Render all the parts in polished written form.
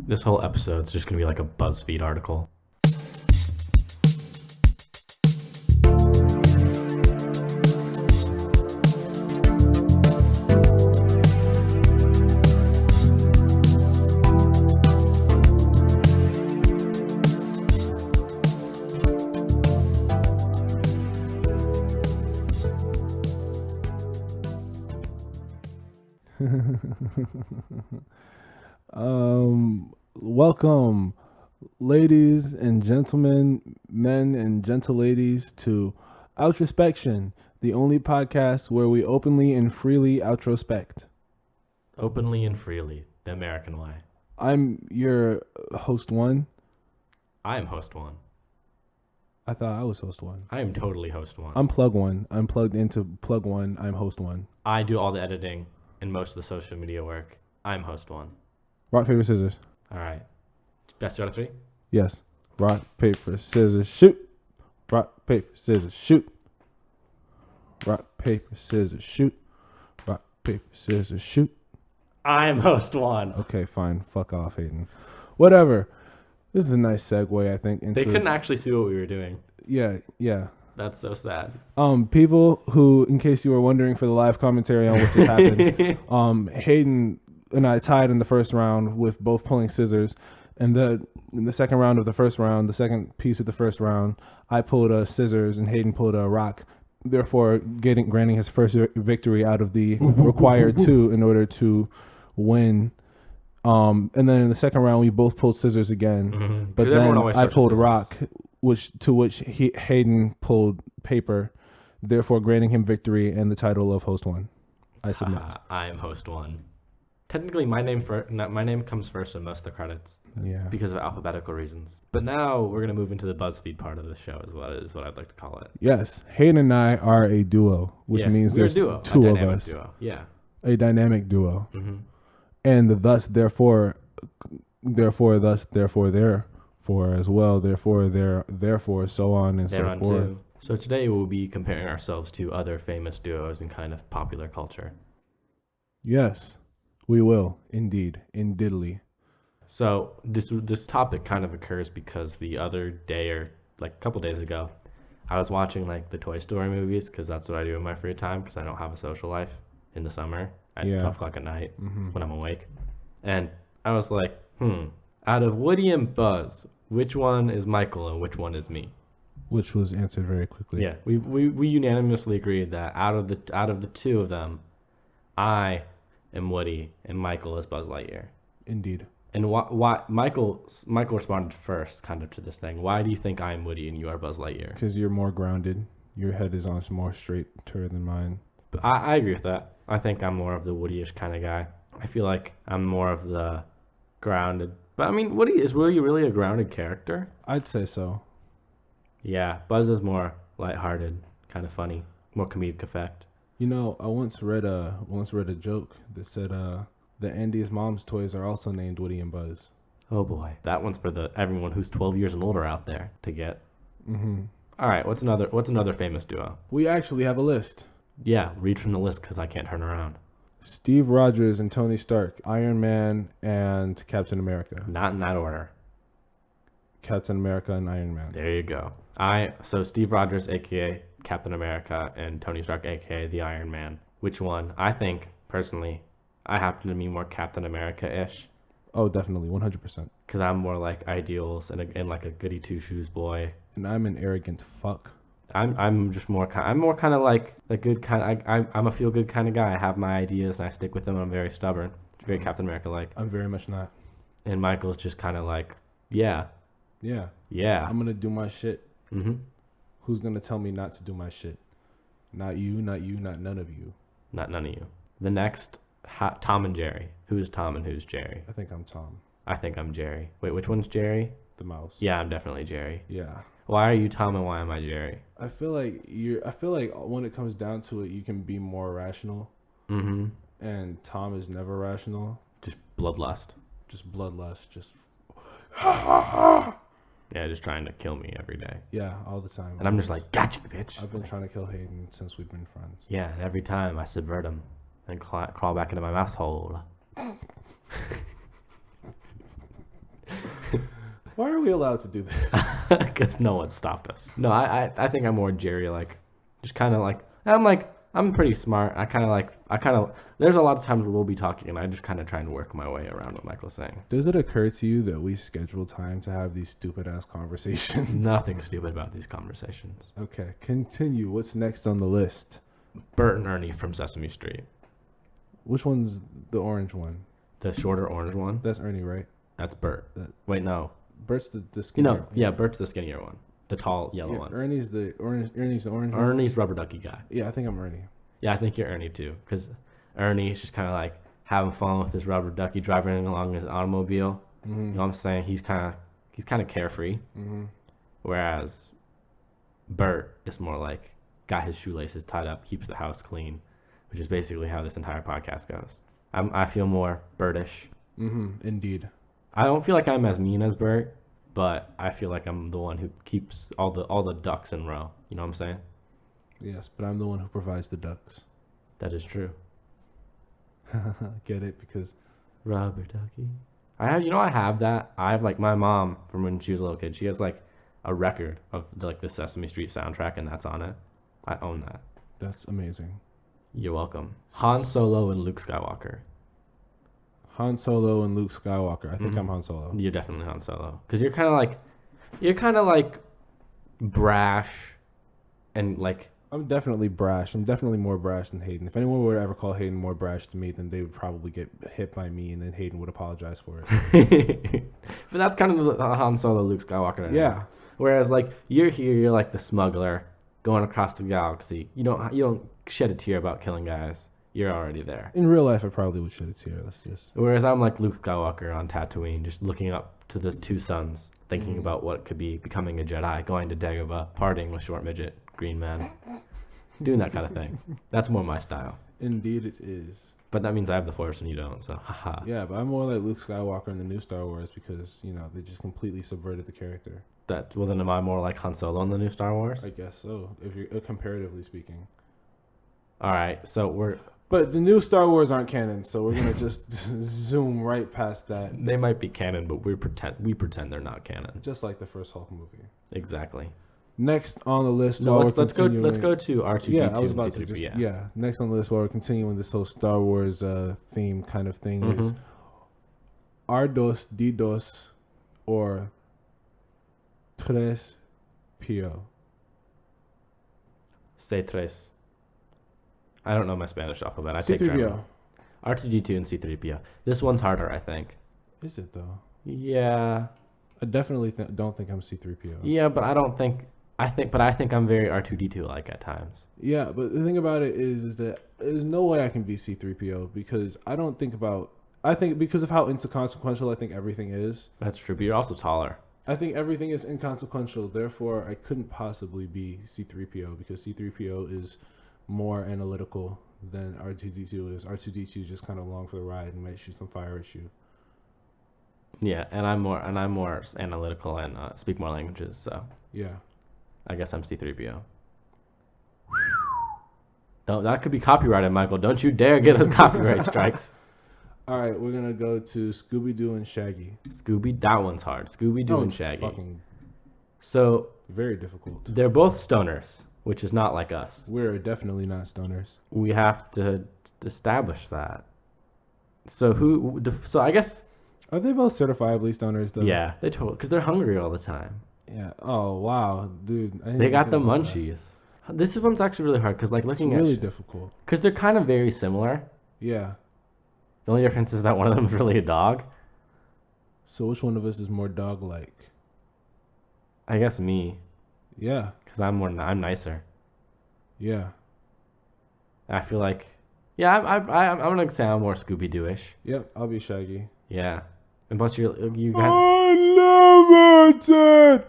This whole episode's just gonna be like a BuzzFeed article. Welcome, ladies and gentlemen, men and gentle ladies, to Outrospection, the only podcast where we openly and freely outrospect. Openly and freely, the American way. I'm your host one. I am host one. I thought I was host one. I am totally host one. I'm plug one. I'm plugged into plug one. I'm host one. I do all the editing and most of the social media work. I'm host one. Rock, paper, scissors. All right. Best out of three? Yes. Rock, paper, scissors, shoot. Rock, paper, scissors, shoot. Rock, paper, scissors, shoot. Rock, paper, scissors, shoot. I'm host one. Okay, fine. Fuck off, Hayden. Whatever. This is a nice segue, I think. They couldn't actually see what we were doing. Yeah. That's so sad. People who, in case you were wondering for the live commentary on what just happened, Hayden and I tied in the first round with both pulling scissors. And in the second round of the first round, the second piece of the first round, I pulled a scissors and Hayden pulled a rock, therefore granting his first victory out of the required two in order to win. And then in the second round, we both pulled scissors again. Mm-hmm. But then I pulled a rock, which Hayden pulled paper, therefore granting him victory and the title of host one. I submit. I am host one. Technically, my name comes first in most of the credits. Yeah. Because of alphabetical reasons. But now we're gonna move into the BuzzFeed part of the show, is what I'd like to call it. Yes, Hayden and I are a duo, which means there's two of us. Duo. Yeah. A dynamic duo. Mm-hmm. And thus, therefore, therefore as well, therefore, so on and so forth. Too. So today we'll be comparing ourselves to other famous duos in kind of popular culture. Yes, we will, indeed, indiddly. So this topic kind of occurs because the other day, or like a couple days ago, I was watching like the Toy Story movies because that's what I do in my free time because I don't have a social life in the summer at 12 o'clock at night when I'm awake. And I was like, out of Woody and Buzz, which one is Michael and which one is me? Which was answered very quickly. Yeah, we unanimously agreed that out of the two of them, I am Woody and Michael is Buzz Lightyear. Indeed. And why Michael responded first, kind of to this thing. Why do you think I'm Woody and you are Buzz Lightyear? Because you're more grounded. Your head is on more straighter than mine. But I agree with that. I think I'm more of the Woody-ish kind of guy. I feel like I'm more of the grounded. But I mean, is Woody really a grounded character? I'd say so. Yeah, Buzz is more lighthearted, kind of funny, more comedic effect. You know, I once read a joke that said that Andy's mom's toys are also named Woody and Buzz. Oh boy, that one's for everyone who's 12 years and older out there to get. Mm-hmm. All right, what's another famous duo? We actually have a list. Yeah, read from the list because I can't turn around. Steve Rogers and Tony Stark, Iron Man and Captain America. Not in that order. Captain America and Iron Man. There you go. So Steve Rogers, aka Captain America, and Tony Stark, aka the Iron Man. Which one? I think personally, I happen to be more Captain America-ish. Oh, definitely, 100%. Because I'm more like ideals and like a goody two shoes boy. And I'm an arrogant fuck. I'm just more kind of like the good kind. I'm a feel good kind of guy. I have my ideas and I stick with them. And I'm very stubborn. Very Captain America like. I'm very much not. And Michael's just kind of like, yeah. I'm gonna do my shit. Mm-hmm. Who's gonna tell me not to do my shit? Not you, not none of you. Not none of you. The next, Tom and Jerry. Who's Tom and who's Jerry? I think I'm Tom. I think I'm Jerry. Wait, which one's Jerry? The mouse. Yeah, I'm definitely Jerry. Yeah. Why are you Tom and why am I Jerry? I feel like when it comes down to it, you can be more rational. Mm-hmm. And Tom is never rational. Just bloodlust. Just bloodlust. Just. Yeah, just trying to kill me every day. Yeah, all the time. And I'm just like, gotcha, bitch. I've been trying to kill Hayden since we've been friends. Yeah, and every time I subvert him and crawl back into my mouse hole. Why are we allowed to do this? Because no one stopped us. No, I think I'm more Jerry, like, just kind of like, I'm pretty smart. There's a lot of times where we'll be talking and I just kind of try and work my way around what Michael's saying. Does it occur to you that we schedule time to have these stupid ass conversations? Nothing stupid about these conversations. Okay, continue. What's next on the list? Bert and Ernie from Sesame Street. Which one's the orange one? The shorter orange one? That's Ernie, right? That's Bert. Wait, no. Bert's the skinnier. Yeah, Bert's the skinnier one. The tall yellow one. Ernie's the orange. Ernie's the orange one. Ernie's rubber ducky guy. Yeah, I think I'm Ernie. Yeah, I think you're Ernie too, because Ernie's just kind of like having fun with his rubber ducky, driving along his automobile. Mm-hmm. You know what I'm saying? He's kind of carefree. Mm-hmm. Whereas Bert is more like got his shoelaces tied up, keeps the house clean, which is basically how this entire podcast goes. I feel more Bertish. Mm-hmm. Indeed. I don't feel like I'm as mean as Bert, but I feel like I'm the one who keeps all the ducks in row. You know what I'm saying? Yes, but I'm the one who provides the ducks. That is true. Get it? Because Rubber ducky. I have that. I have like my mom from when she was a little kid. She has like a record of the Sesame Street soundtrack, and that's on it. I own that. that's amazing. You're welcome. Han Solo and Luke Skywalker. Han Solo and Luke Skywalker. I think Mhm. I'm Han Solo. You're definitely Han Solo, because you're kind of like brash, and like I'm definitely brash. I'm definitely more brash than Hayden. If anyone were to ever call Hayden more brash to me, then they would probably get hit by me, and then Hayden would apologize for it. But that's kind of the Han Solo, Luke Skywalker dynamic. Yeah. Whereas like you're here, you're like the smuggler going across the galaxy. You don't shed a tear about killing guys. You're already there. In real life, I probably would shed a tear. Let's just. Whereas I'm like Luke Skywalker on Tatooine, just looking up to the two suns, thinking about what could be becoming a Jedi, going to Dagobah, partying with short midget, green man, doing that kind of thing. That's more my style. Indeed, it is. But that means I have the Force and you don't, so haha. Yeah, but I'm more like Luke Skywalker in the new Star Wars because they just completely subverted the character. Well, then am I more like Han Solo in the new Star Wars? I guess so, if you're comparatively speaking. All right, so But the new Star Wars aren't canon, so we're gonna just zoom right past that. they might be canon, but we pretend they're not canon. Just like the first Hulk movie. Exactly. Next on the list, No, while let's we're go to R2D2 Yeah, I was and about to C3PO. just, yeah. Next on the list, while we're continuing this whole Star Wars theme kind of thing, is R2, D2, or Tres Pio. Say tres. I don't know my Spanish alphabet. I take German. C3PO. R2D2 and C3PO. This one's harder, I think. Is it though? Yeah. I definitely don't think I'm C3PO. Yeah, but I think I'm very R2D2 like at times. Yeah, but the thing about it is that there's no way I can be C3PO because I think because of how inconsequential I think everything is. That's true, but you're also taller. I think everything is inconsequential. Therefore, I couldn't possibly be C3PO because C3PO is more analytical than R2D2 is. R2D2 is just kind of along for the ride and might shoot some fire at you. Yeah, and I'm more analytical and speak more languages, so Yeah. I guess I'm C3PO. No, that could be copyrighted, Michael. Don't you dare get those copyright strikes. All right, we're gonna go to Scooby-Doo and Shaggy. That one's hard. Scooby-Doo and Shaggy. Fucking So very difficult. they're both stoners, which is not like us. We're definitely not stoners. We have to establish that. So I guess. Are they both certifiably stoners though? Yeah, they totally, because they're hungry all the time. Yeah. Oh wow, dude. They got the munchies. This one's actually really hard because looking it's really difficult. Because they're kind of very similar. Yeah. The only difference is that one of them is really a dog. So which one of us is more dog-like? I guess me, Yeah. because I'm nicer. Yeah. I feel like, yeah, I'm gonna say I'm more Scooby-Doo-ish. Yep. I'll be Shaggy. Yeah, and plus you got. Unlimited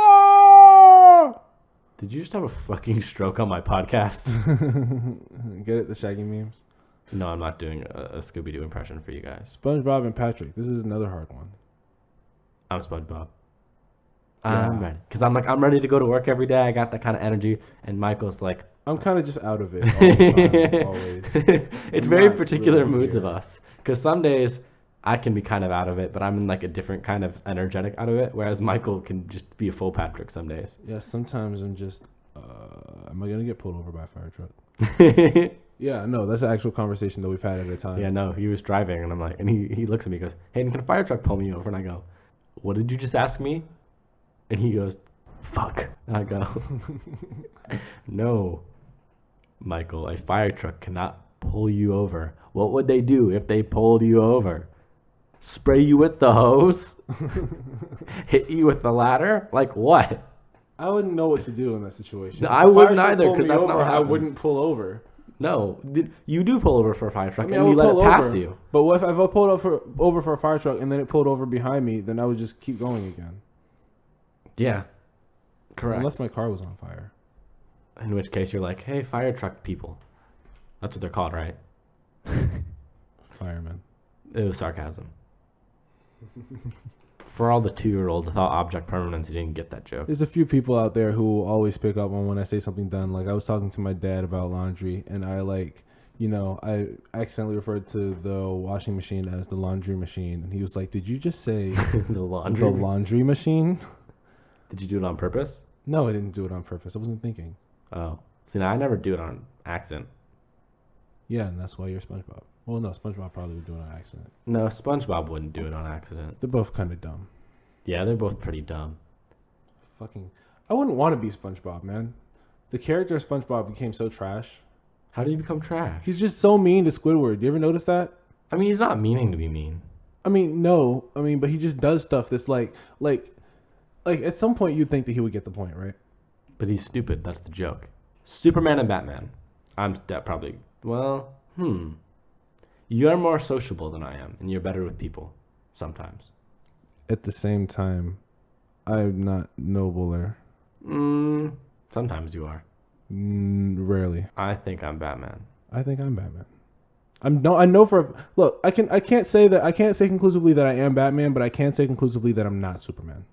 power. Did you just have a fucking stroke on my podcast? Get it? The Shaggy memes. No, I'm not doing a Scooby-Doo impression for you guys. SpongeBob and Patrick. This is another hard one. I'm SpongeBob. Yeah. I'm ready. Because I'm ready to go to work every day. I got that kind of energy. And Michael's like... I'm kind of just out of it all the time, always. It's I'm very not particular really moods here. of us. Because some days I can be kind of out of it, but I'm in like a different kind of energetic out of it. Whereas Michael can just be a full Patrick some days. Yeah, sometimes I'm just, am I gonna get pulled over by a fire truck? Yeah, no, that's an actual conversation that we've had at a time. Yeah, no, he was driving, and I'm like, and he looks at me, and goes, "Hayden, can a fire truck pull me over?" And I go, "What did you just ask me?" And he goes, "Fuck." And I go, "No, Michael, a fire truck cannot pull you over. What would they do if they pulled you over? Spray you with the hose? Hit you with the ladder? Like what?" I wouldn't know what to do in that situation. No, If I a wouldn't fire truck either, pulled 'cause me that's over, not what I happens. wouldn't pull over. No, you do pull over for a fire truck, I mean, I and you would let pull it pass over, you. But what if I pulled over for a fire truck and then it pulled over behind me? Then I would just keep going again. Yeah, correct. Unless my car was on fire. In which case you're like, "Hey, fire truck people." That's what they're called, right? Fireman. It was sarcasm. For all the 2-year-olds without object permanence who didn't get that joke. There's a few people out there who always pick up on when I say something dumb. Like I was talking to my dad about laundry, and I I accidentally referred to the washing machine as the laundry machine, and he was like, "Did you just say The laundry. the laundry machine?" Did you do it on purpose? No, I didn't do it on purpose. I wasn't thinking. Oh. See, now I never do it on accident. Yeah, and that's why you're SpongeBob. Well, no, SpongeBob probably would do it on accident. No, SpongeBob wouldn't do it on accident. They're both kind of dumb. Yeah, they're both pretty dumb. I wouldn't want to be SpongeBob, man. The character of SpongeBob became so trash. How do you become trash? He's just so mean to Squidward. You ever notice that? I mean, he's not meaning to be mean. I mean, no. I mean, but he just does stuff that's like at some point you'd think that he would get the point, right? But he's stupid. That's the joke. Superman and Batman. Probably. Well, You're more sociable than I am, and you're better with people. Sometimes. At the same time, I'm not nobler. Sometimes you are. Rarely. I think I'm Batman. I think I'm Batman. I know look. I can't say conclusively that I am Batman, but I can say conclusively that I'm not Superman.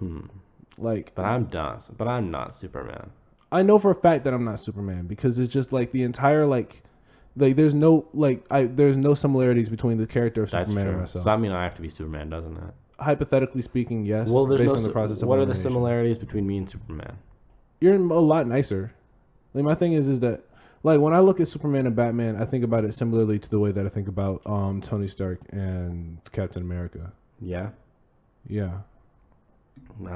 But I'm not Superman. I know for a fact that I'm not Superman because it's just like the entire there's no similarities between the character of Superman and myself. So that means I have to be Superman, doesn't it? Hypothetically speaking, yes. Well, based on the process of what are the elimination. similarities between me and Superman? You're a lot nicer. Like my thing is that like when I look at Superman and Batman, I think about it similarly to the way that I think about Tony Stark and Captain America. Yeah. Yeah. But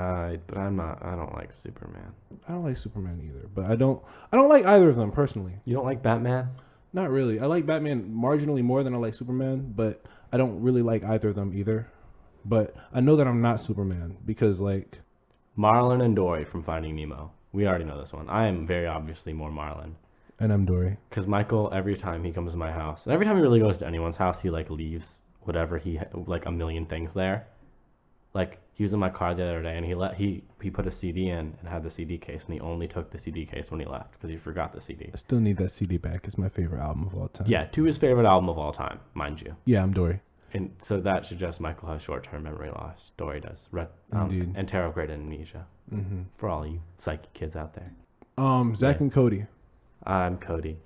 I'm not. I don't like Superman. I don't like Superman either, but I don't like either of them personally. You don't like Batman? Not really. I like Batman marginally more than I like Superman, but I don't really like either of them either. But I know that I'm not Superman because like Marlin and Dory from Finding Nemo. We already know this one. I am very obviously more Marlin. And I'm Dory. Because Michael, every time he comes to my house, and every time he really goes to anyone's house, he like leaves whatever like a million things there. Like he was in my car the other day, and he put a CD in and had the CD case, and he only took the CD case when he left because he forgot the CD. I still need that CD back. It's my favorite album of all time. Yeah, to his favorite album of all time, mind you. Yeah, I'm Dory. And so that suggests Michael has short-term memory loss. Dory does. Indeed. And retrograde amnesia. Mm-hmm. For all you psychic kids out there. Zach and Cody. I'm Cody.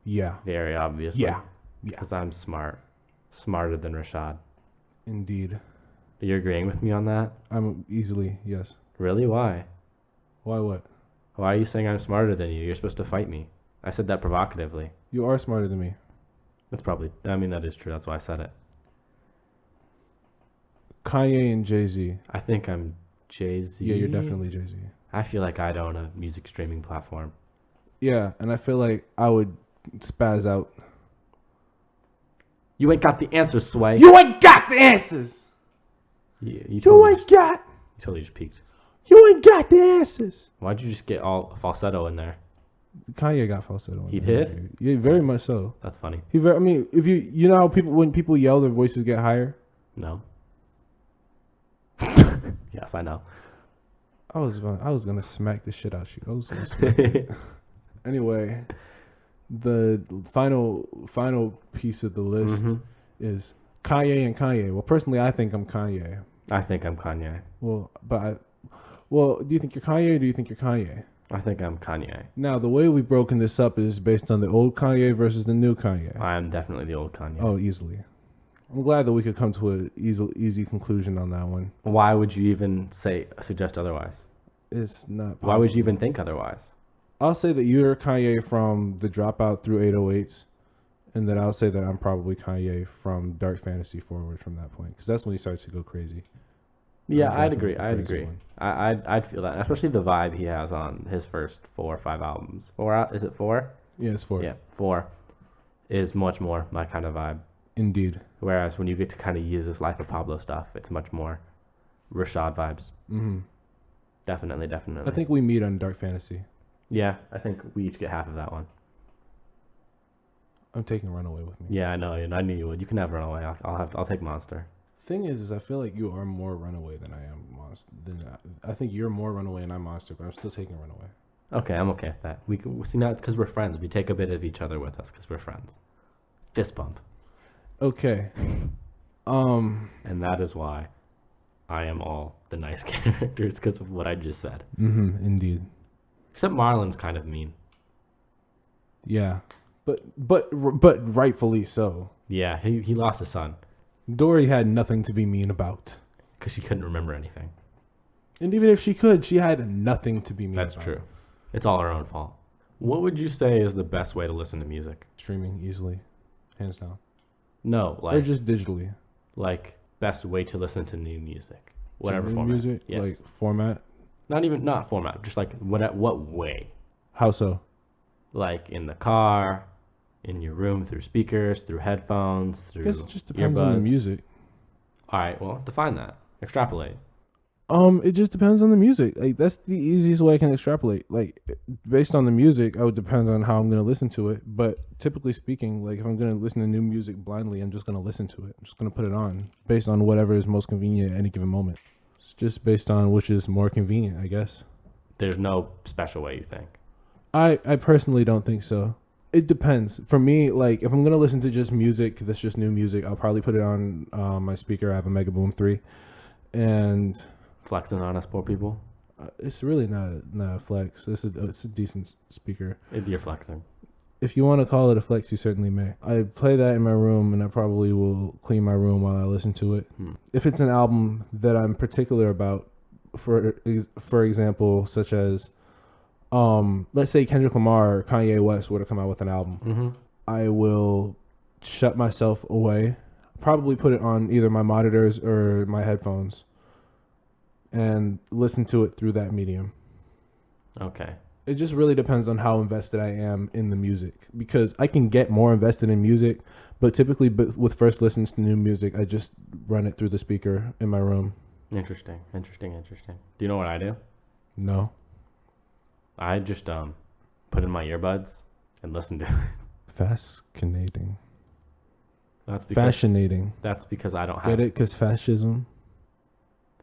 Yeah. Very obviously. Yeah. Because I'm smart. Smarter than Rashad. Indeed. You're agreeing with me on that? I'm easily, yes. Really? Why? Why what? Why are you saying I'm smarter than you? You're supposed to fight me. I said that provocatively. You are smarter than me. That is true. That's why I said it. Kanye and Jay-Z. I think I'm Jay-Z. Yeah, you're definitely Jay-Z. I feel like I'd own a music streaming platform. Yeah, and I feel like I would spaz out. You ain't got the answers, Sway. You ain't got the answers! You totally just peaked. You ain't got the answers! Why'd you just get all falsetto in there? Kanye got falsetto. He did? Yeah, very much so. That's funny. If you know how when people yell, their voices get higher? No. Yes, I know. I was gonna smack the shit out you. I was gonna smack you. Anyway, the final piece of the list is Kanye and Kanye. Well, personally, I think I'm Kanye. I think I'm Kanye. Well, do you think you're Kanye or do you think you're Kanye? I think I'm Kanye. Now, the way we've broken this up is based on the old Kanye versus the new Kanye. I am definitely the old Kanye. Oh, easily. I'm glad that we could come to an easy conclusion on that one. Why would you even suggest otherwise? It's not possible. Why would you even think otherwise? I'll say that you're Kanye from The Dropout through 808s, and then I'll say that I'm probably Kanye from Dark Fantasy forward from that point, because that's when he started to go crazy. Yeah, I'd agree. I'd feel that, especially the vibe he has on his first 4 or 5 albums. Is it 4? Yeah, it's 4. Yeah, 4 is much more my kind of vibe. Indeed. Whereas when you get to kind of use this Life of Pablo stuff, it's much more Rashad vibes. Mm-hmm. Definitely. I think we meet on Dark Fantasy. Yeah, I think we each get half of that one. I'm taking Runaway with me. Yeah, I know. I knew you would. You can have Runaway. I'll take Monster. Thing is I feel like you are more Runaway than I am Monster. I think you're more Runaway and I'm Monster, but I'm still taking Runaway. Okay, I'm okay with that. We can see now. It's because we're friends. We take a bit of each other with us because we're friends. Fist bump. Okay. And that is why I am all the nice characters because of what I just said. Mm-hmm. Indeed. Except Marlon's kind of mean. Yeah, but rightfully so. Yeah, he lost his son. Dory had nothing to be mean about. Because she couldn't remember anything. And even if she could, she had nothing to be mean That's about. true. It's all her own fault. What would you say is the best way to listen to music? Streaming easily, hands down. No, or just digitally. Like best way to listen to new music, whatever new format. Music, yes. Like format. Not format, just like what way? How so? Like in the car, in your room, through speakers, through headphones, through. I guess it just depends earbuds. on the music. All right, well, define that. Extrapolate. It just depends on the music. Like that's the easiest way I can extrapolate. Like based on the music, I would depend on how I'm gonna listen to it. But typically speaking, like if I'm gonna listen to new music blindly, I'm just gonna listen to it. I'm just gonna put it on based on whatever is most convenient at any given moment. It's just based on which is more convenient, I guess. There's no special way you think. I personally don't think so. It depends. For me, like if I'm gonna listen to just music that's just new music, I'll probably put it on my speaker. I have a Mega Boom 3, and flexing on us poor people. It's really not a flex. It's a decent speaker. You're flexing. If you want to call it a flex, you certainly may. I play that in my room, and I probably will clean my room while I listen to it. If it's an album that I'm particular about, for example, such as, let's say Kendrick Lamar or Kanye West were to come out with an album, I will shut myself away, probably put it on either my monitors or my headphones, and listen to it through that medium. Okay. It just really depends on how invested I am in the music, because I can get more invested in music, but typically with first listens to new music, I just run it through the speaker in my room. Interesting. Do you know what I do? No. I just put in my earbuds and listen to it. Fascinating. Fascinating. That's because I don't have... Get it? Because fascism?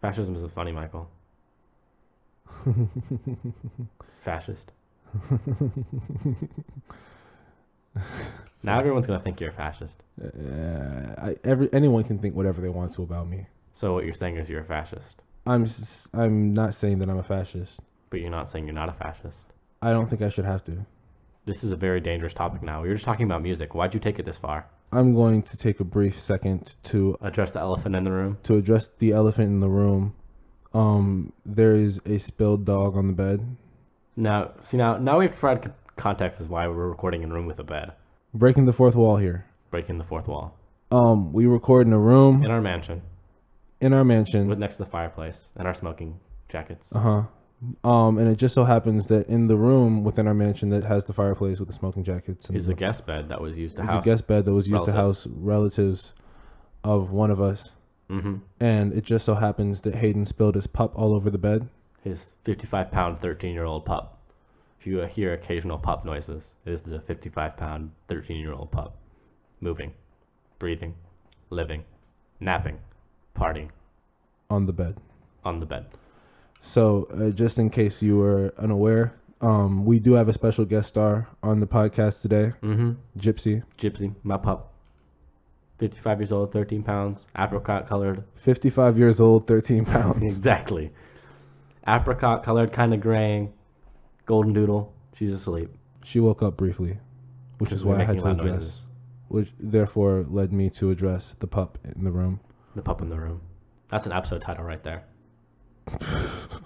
Fascism is funny, Michael. Fascist. Now everyone's gonna think you're a fascist. Anyone can think whatever they want to about me. So what you're saying is you're a fascist. I'm not saying that I'm a fascist. But you're not saying you're not a fascist. I don't think I should have to. This is a very dangerous topic now. We were just talking about music. Why'd you take it this far? I'm going to take a brief second to address the elephant in the room. To address the elephant in the room. There is a spilled dog on the bed. Now we have to provide context as why we're recording in a room with a bed. Breaking the fourth wall here. Breaking the fourth wall. We record in a room. In our mansion. With next to the fireplace and our smoking jackets. And it just so happens that in the room within our mansion that has the fireplace with the smoking jackets is a guest bed that was used to house. It's a guest bed that was used to house relatives of one of us. And it just so happens that Hayden spilled his pup all over the bed. His 55-pound, 13-year-old pup. If you hear occasional pup noises, it is the 55-pound, 13-year-old pup. Moving, breathing, living, napping, partying. On the bed. So, just in case you were unaware, we do have a special guest star on the podcast today. Gypsy, my pup. 55 years old, 13 pounds, apricot colored. 55 years old, 13 pounds. Exactly. Apricot colored, kind of graying. Golden doodle. She's asleep. She woke up briefly, which is why I had to address. which therefore led me to address the pup in the room. The Pup in the Room. That's an episode title right there. What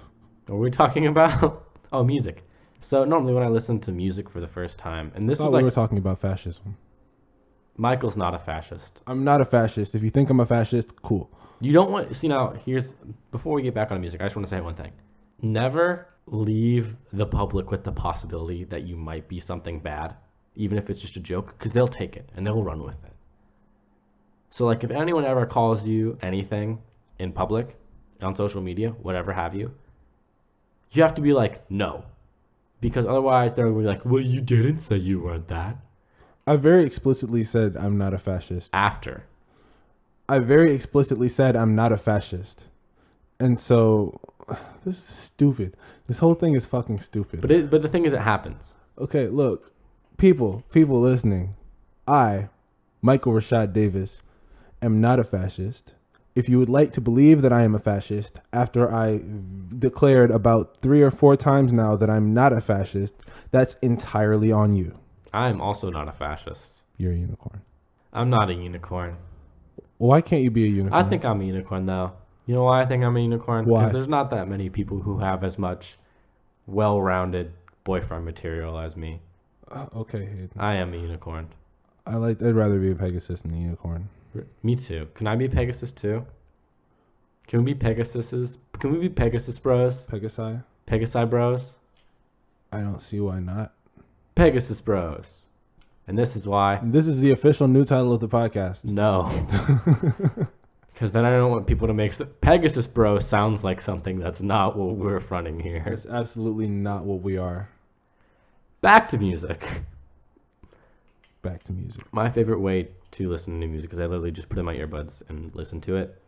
were we talking about? Oh, music. So normally when I listen to music for the first time, and this I is thought like we were talking about fascism. Michael's not a fascist. I'm not a fascist. If you think I'm a fascist, cool. You don't want see now. Here's before we get back on music, I just want to say one thing. Never leave the public with the possibility that you might be something bad, even if it's just a joke, because they'll take it and they'll run with it. So like if anyone ever calls you anything in public, on social media, whatever have you, you have to be like, no. Because otherwise they're going to be like, well, you didn't say you weren't that. I very explicitly said I'm not a fascist. After. I very explicitly said I'm not a fascist. And so, this is stupid. This whole thing is fucking stupid. But the thing is, it happens. Okay, look. People listening. I, Michael Rashad Davis, am not a fascist. If you would like to believe that I am a fascist, after I declared about 3 or 4 times now that I'm not a fascist, that's entirely on you. I'm also not a fascist. You're a unicorn. I'm not a unicorn. Why can't you be a unicorn? I think I'm a unicorn, though. You know why I think I'm a unicorn? Why? Because there's not that many people who have as much well-rounded boyfriend material as me. Okay, Hayden. I am a unicorn. I'd rather be a Pegasus than a unicorn. Me too. Can I be Pegasus too? Can we be Pegasuses? Can we be Pegasus bros? Pegasi? Pegasi bros? I don't see why not. Pegasus bros. And this is why. This is the official new title of the podcast. No. Because then I don't want people to make... Pegasus bro sounds like something that's not what we're fronting here. It's absolutely not what we are. Back to music. Back to music. My favorite way to listen to music is I literally just put in my earbuds and listen to it.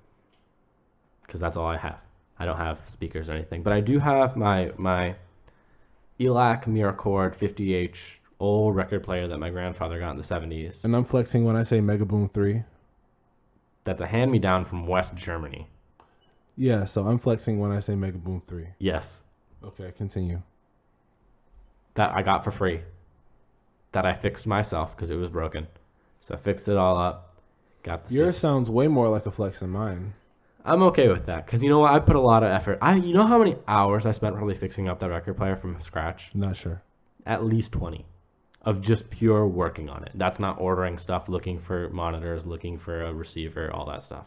Because that's all I have. I don't have speakers or anything. But I do have my ELAC Miracord 50H old record player that my grandfather got in the 70s. And I'm flexing when I say Mega Boom 3. That's a hand-me-down from West Germany. Yeah, so I'm flexing when I say Mega Boom 3. Yes. Okay, continue. That I got for free. That I fixed myself because it was broken. So I fixed it all up. Got the Yours sounds way more like a flex than mine. I'm okay with that because you know what? I put a lot of effort. You know how many hours I spent really fixing up that record player from scratch? Not sure. At least 20 of just pure working on it. That's not ordering stuff, looking for monitors, looking for a receiver, all that stuff.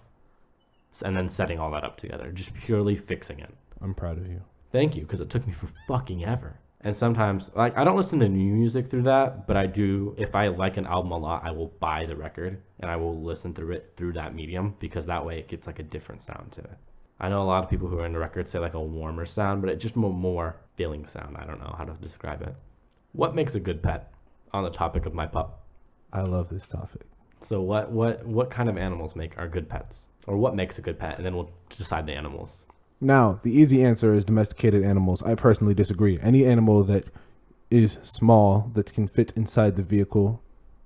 And then setting all that up together. Just purely fixing it. I'm proud of you. Thank you, because it took me for fucking ever. And sometimes, like, I don't listen to new music through that, but I do. If I like an album a lot, I will buy the record and I will listen through it through that medium because that way it gets like a different sound to it. I know a lot of people who are into records say like a warmer sound, but it's just more feeling sound. I don't know how to describe it. What makes a good pet? On the topic of my pup. I love this topic. So what kind of animals are good pets? Or what makes a good pet? And then we'll decide the animals. Now, the easy answer is domesticated animals. I personally disagree. Any animal that is small, that can fit inside the vehicle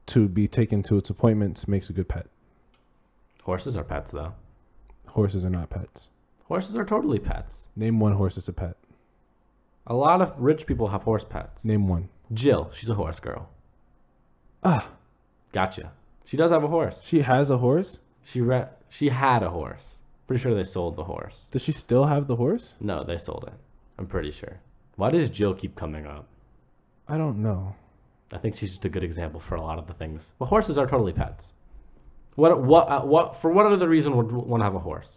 to be taken to its appointments, makes a good pet. Horses are pets, though. Horses are not pets. Horses are totally pets. Name one horse that's a pet. A lot of rich people have horse pets. Name one. Jill, she's a horse girl. Ah. Gotcha. She does have a horse. She has a horse? She had a horse. Pretty sure they sold the horse. Does she still have the horse? No, they sold it. I'm pretty sure. Why does Jill keep coming up? I don't know. I think she's just a good example for a lot of the things. Well, horses are totally pets. For what other reason would one have a horse?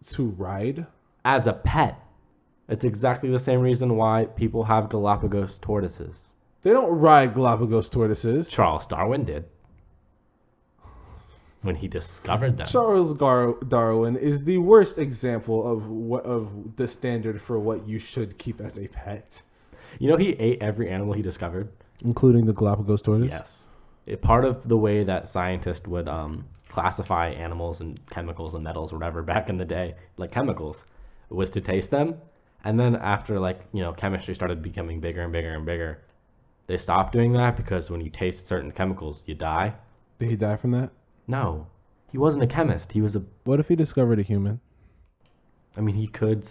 To ride? As a pet. It's exactly the same reason why people have Galapagos tortoises. They don't ride Galapagos tortoises. Charles Darwin did. When he discovered them. Charles Darwin is the worst example of the standard for what you should keep as a pet. You know, he ate every animal he discovered. Including the Galapagos tortoise? Yes. Part of the way that scientists would classify animals and chemicals and metals or whatever back in the day, like chemicals, was to taste them. And then after, chemistry started becoming bigger and bigger and bigger, they stopped doing that because when you taste certain chemicals, you die. Did he die from that? No. He wasn't a chemist. He was a... What if he discovered a human? I mean, he could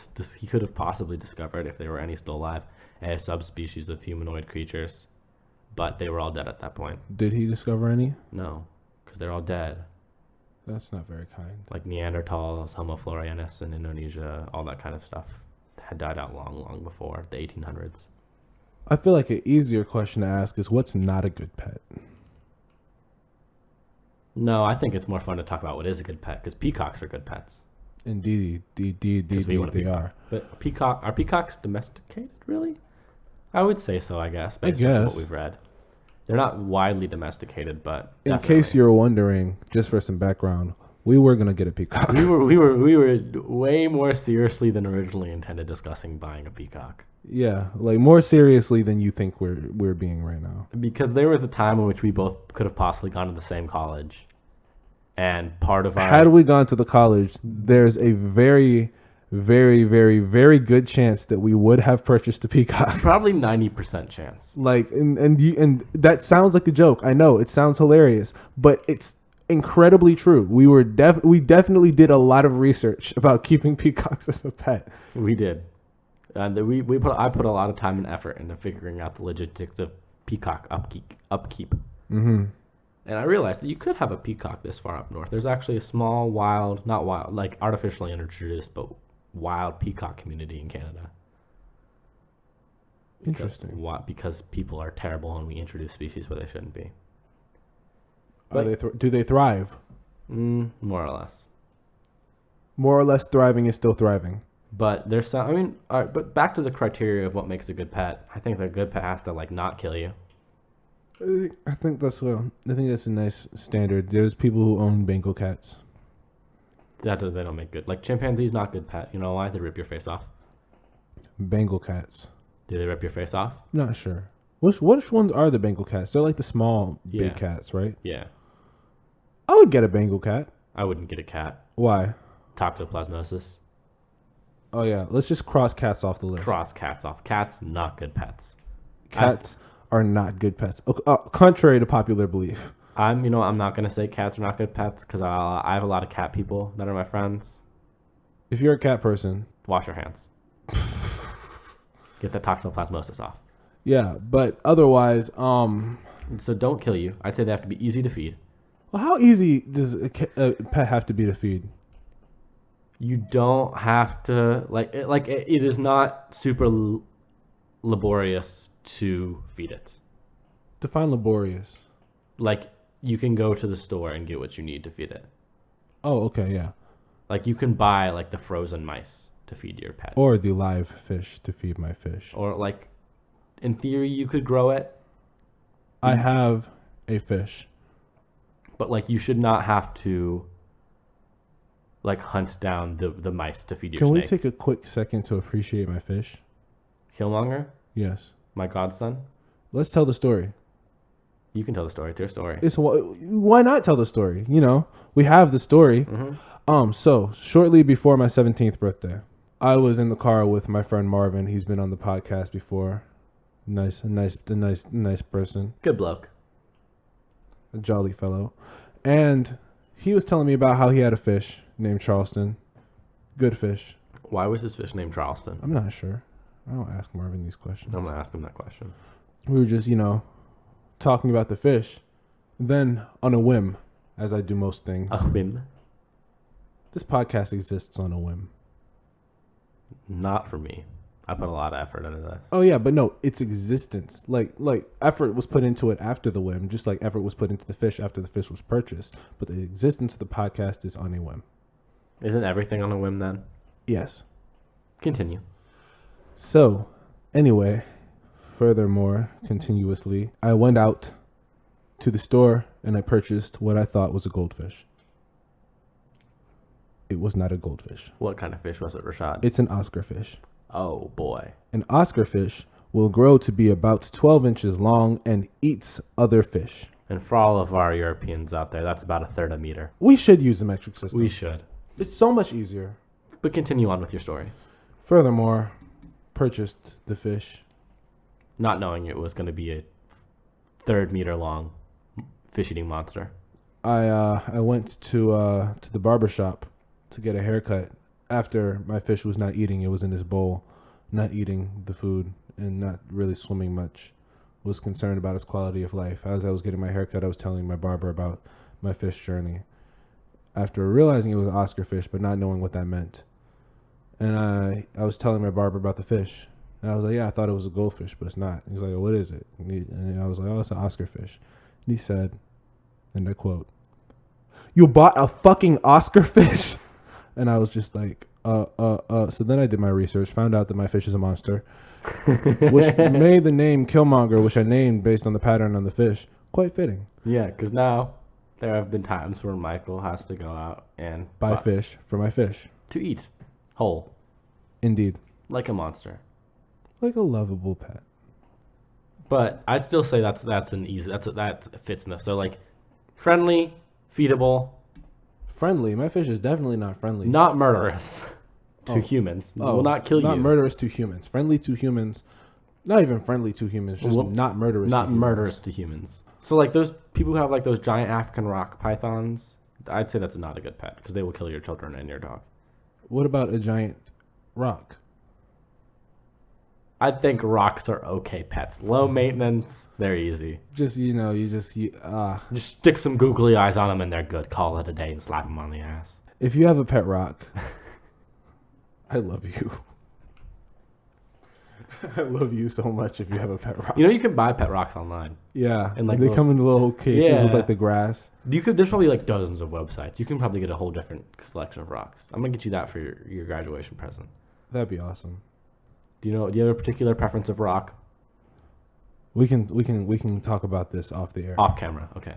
have possibly discovered, if there were any still alive, a subspecies of humanoid creatures. but they were all dead at that point. Did he discover any? No, because they're all dead. That's not very kind. Like Neanderthals, Homo floresiensis in Indonesia, all that kind of stuff had died out long, long before the 1800s. I feel like an easier question to ask is what's not a good pet? No, I think it's more fun to talk about what is a good pet, because peacocks are good pets. Indeed, they are. But are peacocks domesticated, really? I would say so, I guess. I Based on guess. what we've read. They're not widely domesticated, but In definitely. case you're wondering, just for some background, we were gonna get a peacock. we were way more seriously than originally intended discussing buying a peacock. Yeah, like more seriously than you think we're being right now. Because there was a time in which we both could have possibly gone to the same college. And part of our... Had we gone to the college, there's a very, very, very, very good chance that we would have purchased a peacock. Probably 90% chance. Like, and that sounds like a joke. I know it sounds hilarious, but it's incredibly true. We definitely did a lot of research about keeping peacocks as a pet. We did. And I put a lot of time and effort into figuring out the logistics of peacock upkeep. Mm-hmm. And I realized that you could have a peacock this far up north. There's actually a small not wild, like artificially introduced, but wild peacock community in Canada. Interesting. Because people are terrible and we introduce species where they shouldn't be. Do they thrive? More or less. More or less thriving is still thriving. But there's some. I mean, all right, but back to the criteria of what makes a good pet. I think that a good pet has to like not kill you. I think that's a nice standard. There's people who own Bengal cats. They don't make good. Like chimpanzees, not good pet. You know why? They rip your face off. Bengal cats. Do they rip your face off? Not sure. Which ones are the Bengal cats? They're like the small, big cats, right? Yeah. I would get a Bengal cat. I wouldn't get a cat. Why? Toxoplasmosis. Oh yeah, let's just cross cats off the list. Cross cats off. Cats, not good pets. Cats are not good pets. Contrary to popular belief. I'm not gonna say cats are not good pets because I have a lot of cat people that are my friends. If you're a cat person, wash your hands. Get the toxoplasmosis off. Yeah, but otherwise, So don't kill you. I'd say they have to be easy to feed. Well, how easy does a pet have to be to feed? You don't have to it is not super laborious to feed it. Define laborious. Like you can go to the store and get what you need to feed it. Oh, okay, yeah. Like you can buy like the frozen mice to feed your pet. Or the live fish to feed my fish. Or like in theory you could grow it. I have a fish. But like you should not have to like hunt down the mice to feed your snake. Can we take a quick second to appreciate my fish? Killmonger? Yes. My godson? Let's tell the story. You can tell the story. It's your story. Why not tell the story? We have the story. Mm-hmm. So shortly before my 17th birthday, I was in the car with my friend Marvin. He's been on the podcast before. Nice person. Good bloke. A jolly fellow. And he was telling me about how he had a fish named Charleston. Good fish. Why was this fish named Charleston? I'm not sure. I don't ask Marvin these questions. I'm going to ask him that question. We were just, talking about the fish. Then, on a whim, as I do most things. A whim? This podcast exists on a whim. Not for me. I put a lot of effort into this. Oh, yeah, but no, its existence. Like effort was put into it after the whim, just like effort was put into the fish after the fish was purchased. But the existence of the podcast is on a whim. Isn't everything on a whim then? Yes. Continue. So, anyway, furthermore, continuously, I went out to the store and I purchased what I thought was a goldfish. It was not a goldfish. What kind of fish was it, Rashad? It's an Oscar fish. Oh, boy. An Oscar fish will grow to be about 12 inches long and eats other fish. And for all of our Europeans out there, that's about a third a meter. We should use a metric system. We should. It's so much easier. But continue on with your story. Furthermore, purchased the fish. Not knowing it was going to be a third meter long fish-eating monster. I went to the barber shop to get a haircut after my fish was not eating. It was in this bowl, not eating the food and not really swimming much. was concerned about its quality of life. As I was getting my haircut, I was telling my barber about my fish journey. After realizing it was an Oscar fish, but not knowing what that meant. And I was telling my barber about the fish. And I was like, yeah, I thought it was a goldfish, but it's not. He's like, what is it? And I was like, oh, it's an Oscar fish. And he said, and I quote, "You bought a fucking Oscar fish?" And I was just like, So then I did my research, found out that my fish is a monster, which made the name Killmonger, which I named based on the pattern on the fish, quite fitting. Yeah, because now there have been times where Michael has to go out and buy fish for my fish. To eat. Whole. Indeed. Like a monster. Like a lovable pet. But I'd still say that fits enough. So like friendly, feedable. Friendly. My fish is definitely not friendly. Not murderous to humans. Will not kill you. Not murderous to humans. Friendly to humans. Not even friendly to humans. Just not murderous. Not murderous to humans. So like those people who have like those giant African rock pythons, I'd say that's not a good pet because they will kill your children and your dog. What about a giant rock? I think rocks are okay pets. Low maintenance, they're easy. Just just stick some googly eyes on them and they're good. Call it a day and slap them on the ass. If you have a pet rock, I love you. I love you so much if you have a pet rock. You can buy pet rocks online. Yeah. And like they come in little cases with like the grass. There's probably like dozens of websites. You can probably get a whole different selection of rocks. I'm gonna get you that for your graduation present. That'd be awesome. Do you have a particular preference of rock? We can talk about this off the air. Off camera, okay.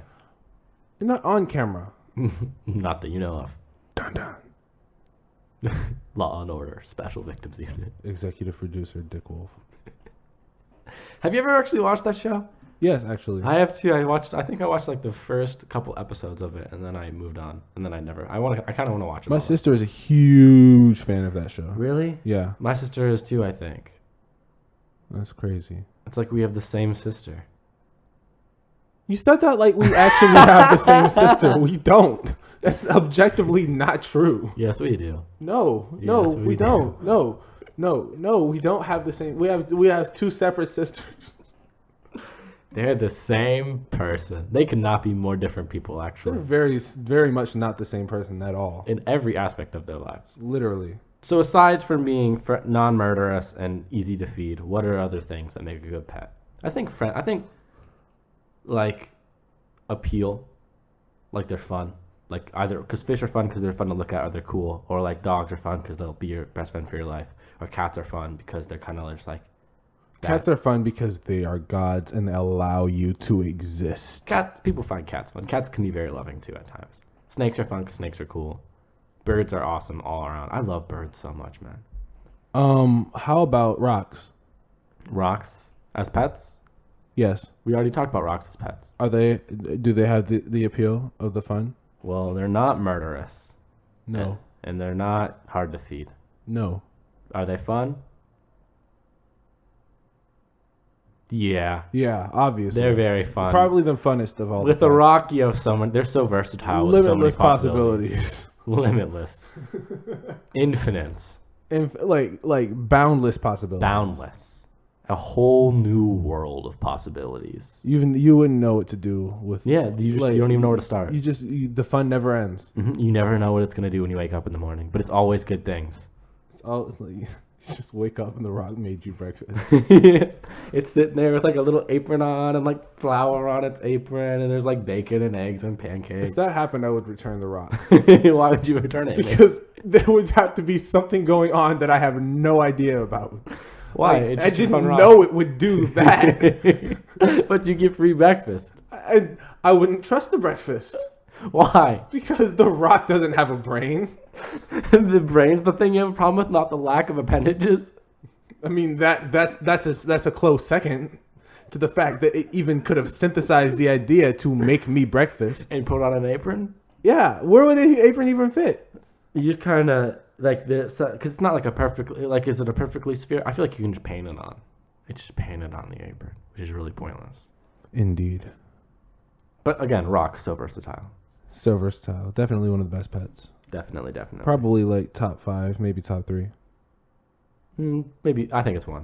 Not on camera. Not that you know of. Dun dun. Law and Order, Special Victims Unit. Executive producer Dick Wolf. Have you ever actually watched that show? Yes, actually. I have too. I think I watched like the first couple episodes of it, and then I moved on, and then I kind of want to watch it. My sister is a huge fan of that show. Really? Yeah. My sister is too, I think. That's crazy. It's like we have the same sister. You said that like we actually have the same sister. We don't. That's objectively not true. Yes, we do. No, we don't. No, we don't have the same. We have two separate sisters. They're the same person. They could not be more different people, actually. They're very, very much not the same person at all. In every aspect of their lives. Literally. So aside from being non-murderous and easy to feed, what are other things that make a good pet? I think like appeal, like they're fun. Like either because fish are fun because they're fun to look at or they're cool, or like dogs are fun because they'll be your best friend for your life, or cats are fun because they're kind of just like. Cats are fun because they are gods and they allow you to exist. People find cats fun. Cats can be very loving too at times. Snakes are fun because snakes are cool. Birds are awesome all around. I love birds so much, man. How about rocks? Rocks as pets? Yes. We already talked about rocks as pets. Do they have the appeal of the fun? Well, they're not murderous. No. And they're not hard to feed. No. Are they fun? Yeah. Yeah, obviously. They're very fun. Probably the funnest of all. With a rock, you have they're so versatile. Limitless with so many possibilities. Limitless. Infinite. Like boundless possibilities. Boundless. A whole new world of possibilities. You wouldn't know what to do with. Yeah, you don't even know where to start. The fun never ends. Mm-hmm. You never know what it's gonna do when you wake up in the morning, but it's always good things. It's all like, you just wake up and the rock made you breakfast. It's sitting there with like a little apron on and like flour on its apron, and there's like bacon and eggs and pancakes. If that happened, I would return the rock. Why would you return it? Because there would have to be something going on that I have no idea about. Why? Like, I didn't know it would do that. But you get free breakfast. I wouldn't trust the breakfast. Why? Because the rock doesn't have a brain. The brain's the thing you have a problem with, not the lack of appendages. I mean that's a close second to the fact that it even could have synthesized the idea to make me breakfast and put on an apron. Yeah, where would the apron even fit? You just kind of like this because it's not like a perfectly like. Is it a perfectly sphere? I feel like you can just paint it on. It's just painted on the apron, which is really pointless. Indeed. But again, rock so versatile. So versatile. Definitely one of the best pets. Definitely. Probably like top 5, maybe top 3. Maybe I think it's 1.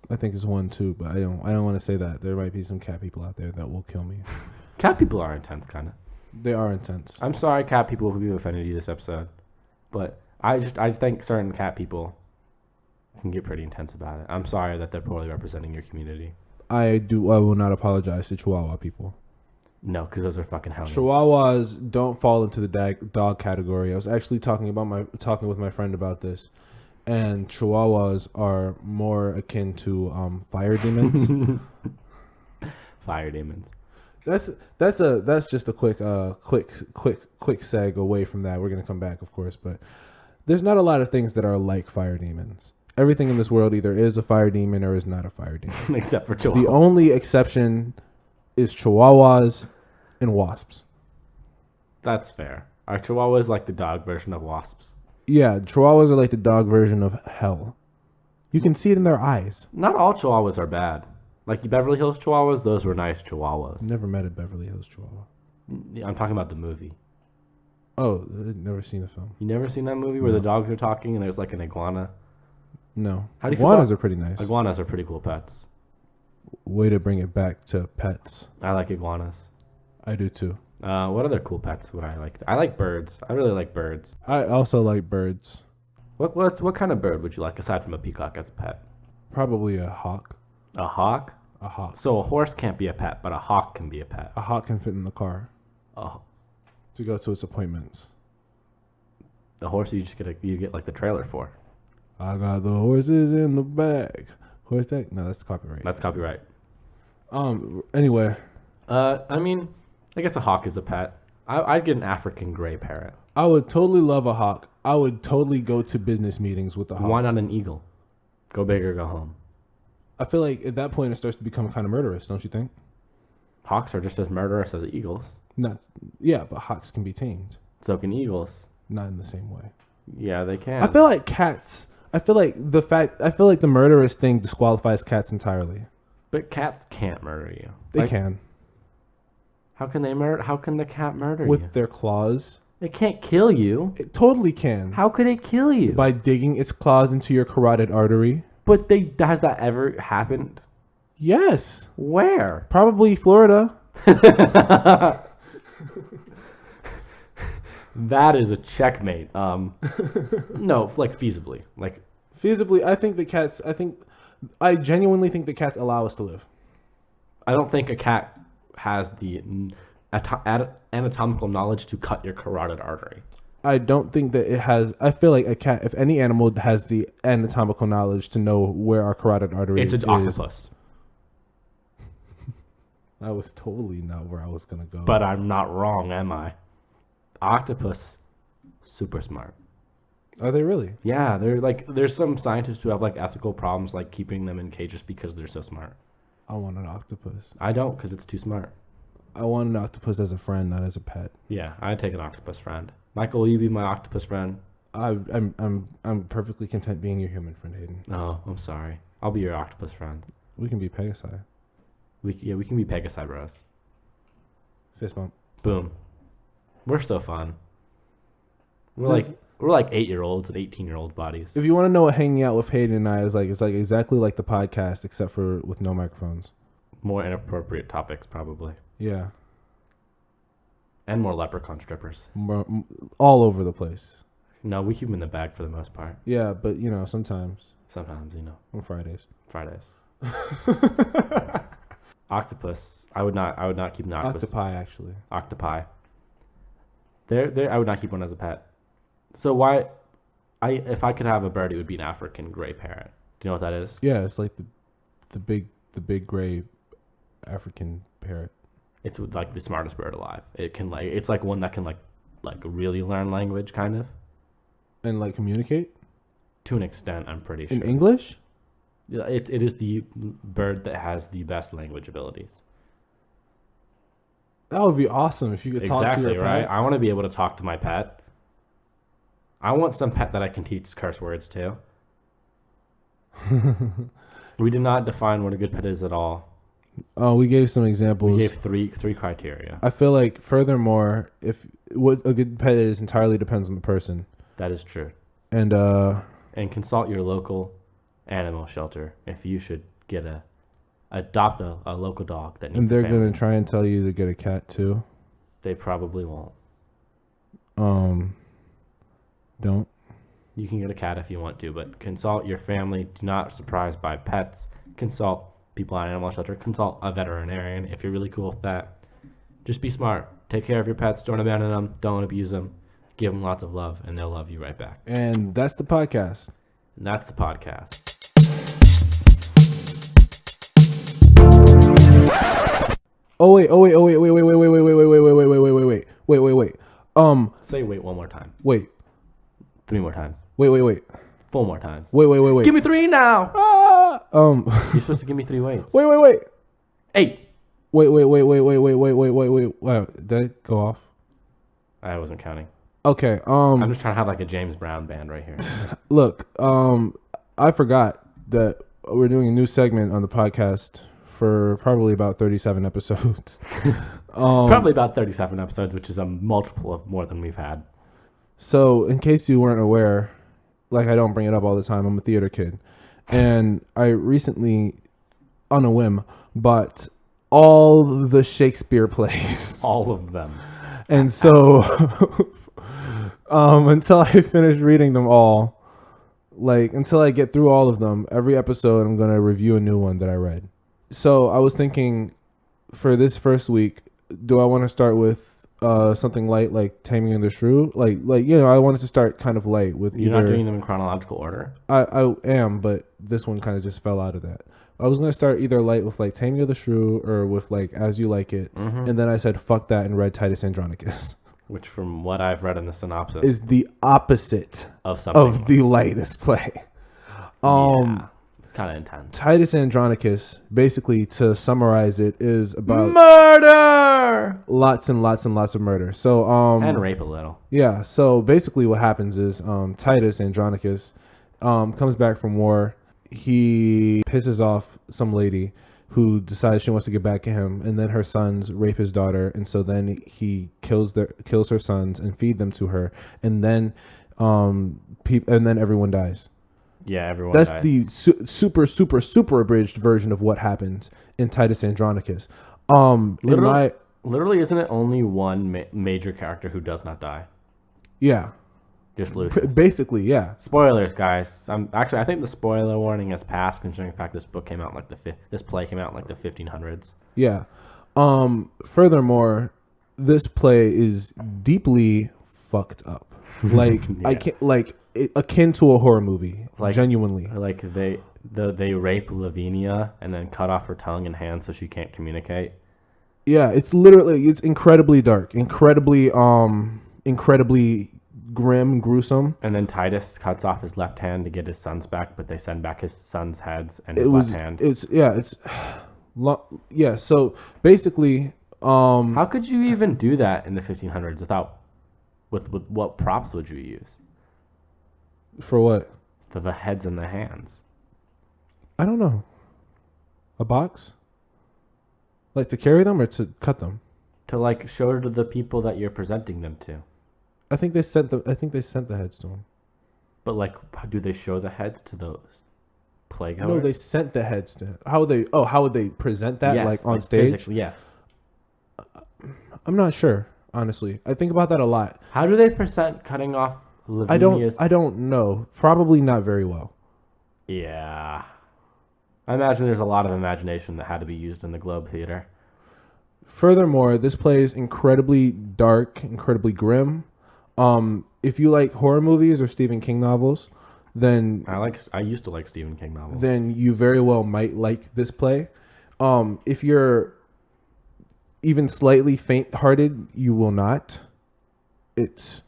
I think it's 1 too, but I don't want to say that. There might be some cat people out there that will kill me. Cat people are intense, kind of. They are intense. I'm sorry, cat people, if we've offended you this episode, but I think certain cat people can get pretty intense about it. I'm sorry that they're poorly representing your community. I will not apologize to Chihuahua people. No, because those are fucking hounds. Chihuahuas don't fall into the dog category. I was actually talking with my friend about this, and Chihuahuas are more akin to fire demons. Fire demons. That's just a quick seg away from that. We're gonna come back, of course, but there's not a lot of things that are like fire demons. Everything in this world either is a fire demon or is not a fire demon. Except for Chihuahua. The only exception is Chihuahuas and wasps. That's fair. Are Chihuahuas like the dog version of wasps? Yeah, Chihuahuas are like the dog version of hell. You can see it in their eyes. Not all Chihuahuas are bad. Like the Beverly Hills Chihuahuas, those were nice Chihuahuas. Never met a Beverly Hills Chihuahua. I'm talking about the movie. Oh, I've never seen the film. You never seen that movie where the dogs are talking and there's like an iguana? No. How do you Iguanas are pretty nice. Iguanas are pretty cool pets. Way to bring it back to pets. I like iguanas. I do too. What other cool pets would I like? I like birds. I really like birds. I also like birds. What kind of bird would you like aside from a peacock as a pet? Probably a hawk. A hawk? A hawk. So a horse can't be a pet, but a hawk can be a pet. A hawk can fit in the car Oh, to go to its appointments. the horse you get like the trailer for. I got the horses in the back. Horse that? No, that's copyright. That's copyright. Anyway. I mean, I guess a hawk is a pet. I'd get an African gray parrot. I would totally love a hawk. I would totally go to business meetings with a hawk. Why not an eagle? Go big or go home. I feel like at that point it starts to become kind of murderous, don't you think? Hawks are just as murderous as eagles. Yeah, but hawks can be tamed. So can eagles. Not in the same way. Yeah, they can. I feel like cats. I feel like the murderous thing disqualifies cats entirely. But cats can't murder you. They can. How can they murder? How can the cat murder you? With their claws. It can't kill you. It totally can. How could it kill you? By digging its claws into your carotid artery. But has that ever happened? Yes. Where? Probably Florida. That is a checkmate. No, like feasibly. Feasibly, I genuinely think the cats allow us to live. I don't think a cat has the anatomical knowledge to cut your carotid artery. I don't think that it has. I feel like a cat, if any animal has the anatomical knowledge to know where our carotid artery is. It's an octopus. That was totally not where I was going to go. But I'm not wrong, am I? Octopus, super smart. Are they really? Yeah, there's some scientists who have like ethical problems like keeping them in cages because they're so smart. I want an octopus. I don't because it's too smart. I want an octopus as a friend, not as a pet. Yeah, I'd take an octopus friend. Michael, will you be my octopus friend? I'm perfectly content being your human friend, Hayden. Oh, I'm sorry. I'll be your octopus friend. We can be Pegasi. We can be Pegasi bros. Fist bump. Boom. We're so fun. We're like 8-year-olds and 18-year-old bodies. If you want to know what hanging out with Hayden and I is like, it's like exactly like the podcast except for with no microphones. More inappropriate topics, probably. Yeah. And more leprechaun strippers. All over the place. No, we keep them in the bag for the most part. Yeah, but sometimes. Sometimes, On Fridays. Octopus. I would not keep an octopus. Octopi, actually. Octopi. I would not keep one as a pet. So if I could have a bird, it would be an African gray parrot. Do you know what that is? Yeah, it's like the big gray African parrot. It's like the smartest bird alive. It's like one that can like really learn language, kind of. And like communicate? To an extent, I'm pretty sure. In English? Yeah, it is the bird that has the best language abilities. That would be awesome if you could talk to your pet. Right? I want to be able to talk to my pet. I want some pet that I can teach curse words to. We did not define what a good pet is at all. Oh, we gave some examples. We gave three criteria. I feel like, furthermore, if what a good pet is entirely depends on the person. That is true. And consult your local animal shelter if you should adopt a local dog that needs And they're a family. going to try and tell you to get a cat too. They probably won't. Don't. You can get a cat if you want to, but consult your family. Do not surprised by pets. Consult people at animal shelter. Consult a veterinarian if you're really cool with that. Just be smart. Take care of your pets. Don't abandon them. Don't abuse them. Give them lots of love, and they'll love you right back. And that's the podcast. And that's the podcast. Wait. Say wait one more time. Wait. 3 more times. Wait. 4 more times. Wait. Give me 3 now. You're supposed to give me 3 waits. Wait. 8. Wait. Wow, did it go off? I wasn't counting. Okay. I'm just trying to have like a James Brown band right here. Look, I forgot that we're doing a new segment on the podcast for probably about 37 episodes. Probably about 37 episodes, which is a multiple of more than we've had. So, in case you weren't aware, like I don't bring it up all the time, I'm a theater kid. And I recently, on a whim, bought all the Shakespeare plays. All of them. And so, until I finish reading them all, like until I get through all of them, every episode I'm going to review a new one that I read. So I was thinking for this first week, do I want to start with something light like Taming of the Shrew? Like I wanted to start kind of light with You're not doing them in chronological order? I am, but this one kind of just fell out of that. I was going to start either light with like Taming of the Shrew or with like As You Like It. Mm-hmm. And then I said fuck that and read Titus Andronicus. Which from what I've read in the synopsis is the opposite of the lightest play. Yeah. Kind of intense. Titus Andronicus, basically, to summarize it, is about murder, lots and lots and lots of murder. So and rape a little. Yeah. So basically, what happens is Titus Andronicus comes back from war. He pisses off some lady who decides she wants to get back at him, and then her sons rape his daughter, and so then he kills her sons and feed them to her, and then and then everyone dies. Yeah, everyone. That's dies. the super abridged version of what happens in Titus Andronicus. Literally, isn't it only one major character who does not die? Yeah. Just Lucius. Basically, yeah. Spoilers, guys. I think the spoiler warning has passed, considering the fact this book came out in like this play came out in like the 1500s. Yeah. Furthermore, this play is deeply fucked up. Like yeah. I can't akin to a horror movie, like, genuinely. Like they rape Lavinia and then cut off her tongue and hands so she can't communicate. Yeah, it's incredibly dark, incredibly grim, gruesome. And then Titus cuts off his left hand to get his sons back, but they send back his sons' heads and his left hand. So basically, how could you even do that in the 1500s with what props would you use? For what? For the heads and the hands. I don't know. A box? Like to carry them or to cut them? To like show to the people that you're presenting them to. I think they sent the heads to them. But like, do they show the heads to those playgoers? No, they sent the heads to him. How would they present that? Yes, like on stage? Physically, yes. I'm not sure, honestly. I think about that a lot. How do they present cutting off Lavinia's? I don't know. Probably not very well. Yeah. I imagine there's a lot of imagination that had to be used in the Globe Theater. Furthermore, this play is incredibly dark, incredibly grim. If you like horror movies or Stephen King novels, then I used to like Stephen King novels. Then you very well might like this play. If you're even slightly faint-hearted, you will not. It's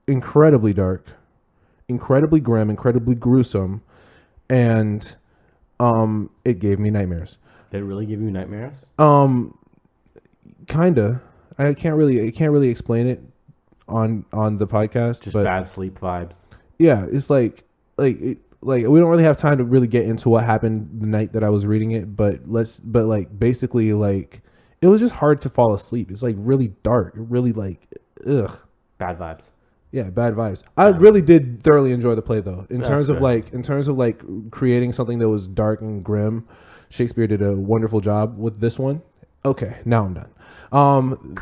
incredibly dark, incredibly grim, incredibly gruesome, and it gave me nightmares. Did it really give you nightmares? Kinda. I can't really explain it on the podcast. Just bad sleep vibes. Yeah, it's like we don't really have time to really get into what happened the night that I was reading it, but basically it was just hard to fall asleep. It's like really dark, really like ugh. Bad vibes. Yeah, bad vibes. I really did thoroughly enjoy the play though. In That's terms of fair. like creating something that was dark and grim, Shakespeare did a wonderful job with this one. Okay, now I'm done.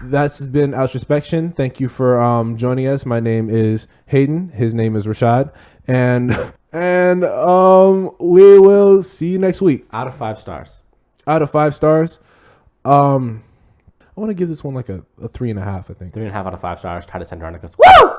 That's been Outrospection. Thank you for joining us. My name is Hayden. His name is Rashad, and we will see you next week. Out of 5 stars. Out of 5 stars, I want to give this one like a 3.5. I think. 3.5 out of 5 stars. Titus Andronicus. Woo!